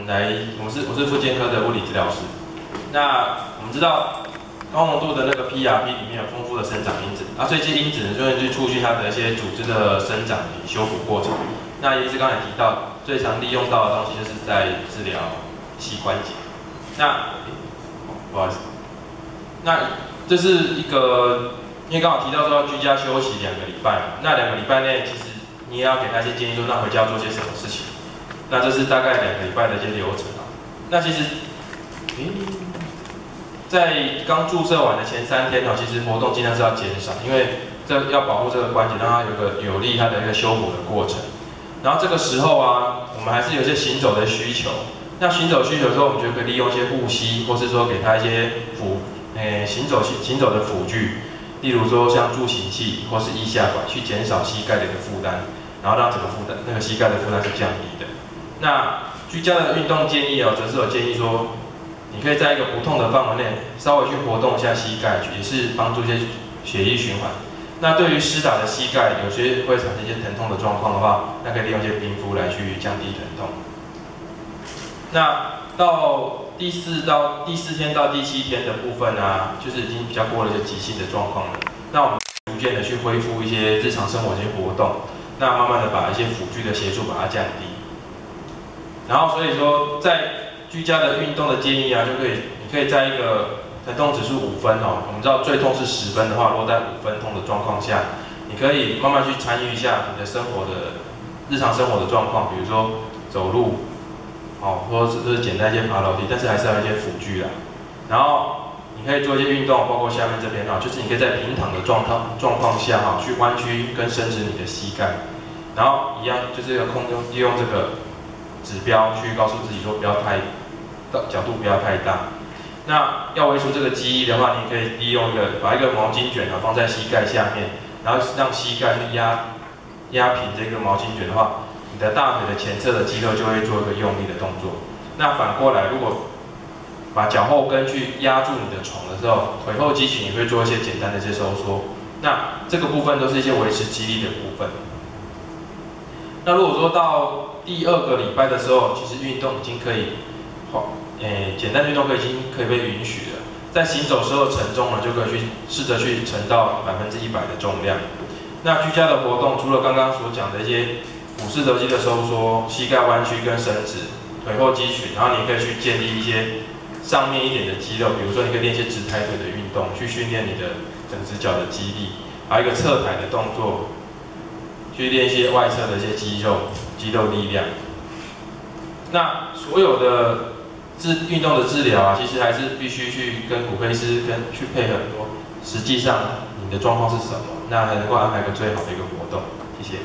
我是复健科的物理治疗师。那我们知道高浓度的那个 PRP 里面有丰富的生长因子，所以这些因子呢就会去促进它的一些组织的生长与修复过程。那也是刚才提到最常利用到的东西，就是在治疗膝关节。那不好意思，那这是一个，因为刚好提到说要居家休息2个礼拜嘛，那2个礼拜内其实你也要给他一些建议说，那回家做些什么事情。那这是大概2个礼拜的一些流程啊。那其实，在刚注射完的前3天其实活动尽量是要减少，因为这要保护这个关节，让它有个有利它的一个修补的过程。然后这个时候啊，我们还是有一些行走的需求。那行走需求的时候，我们就可以利用一些护膝，或是说给它一些行走的辅具，例如说像助行器或是腋下拐，去减少膝盖的一个负担，然后让整个那个膝盖的负担是降低的。那居家的运动建议则是有建议说，你可以在一个不痛的范围内稍微去活动一下膝盖，也是帮助一些血液循环。那对于施打的膝盖，有些会产生一些疼痛的状况的话，那可以利用一些冰敷来去降低疼痛。那到第4天到第7天的部分啊，就是已经比较过了一些急性的状况了。那我们逐渐的去恢复一些日常生活的一些活动，那慢慢的把一些辅具的协助把它降低。然后所以说，在居家的运动的建议啊，你可以在一个疼痛指数5分我们知道最痛是10分的话，落在5分痛的状况下，你可以慢慢去参与一下你的日常生活的状况，比如说走路，或者是简单一些爬楼梯，但是还是要有一些辅具啦。然后你可以做一些运动，包括下面这边就是你可以在平躺的状况下去弯曲跟伸直你的膝盖，然后一样就是利用这个指标去告诉自己说角度不要太大。那要维持这个记忆的话，你可以利用把一个毛巾卷放在膝盖下面，然后让膝盖去压平这个毛巾卷的话，你的大腿的前侧的肌肉就会做一个用力的动作。那反过来，如果把脚后跟去压住你的床的时候，腿后肌群也会做一些简单的一些收缩。那这个部分都是一些维持肌力的部分。那如果说到第2个礼拜的时候，其实运动已经可以，简单运动已经可以被允许了。在行走时候承重呢，就可以试着去承到100%的重量。那居家的活动，除了刚刚所讲的一些股四头肌的收缩、膝盖弯曲跟伸直、腿后肌群，然后你可以去建立一些上面一点的肌肉，比如说你可以练一些直抬腿的运动，去训练你的整只脚的肌力，还有一个侧抬的动作，去练一些外侧的一些肌肉力量。那所有的运动的治疗其实还是必须去跟骨科医师去配合说，实际上你的状况是什么，那才能够安排一个最好的一个活动。谢谢。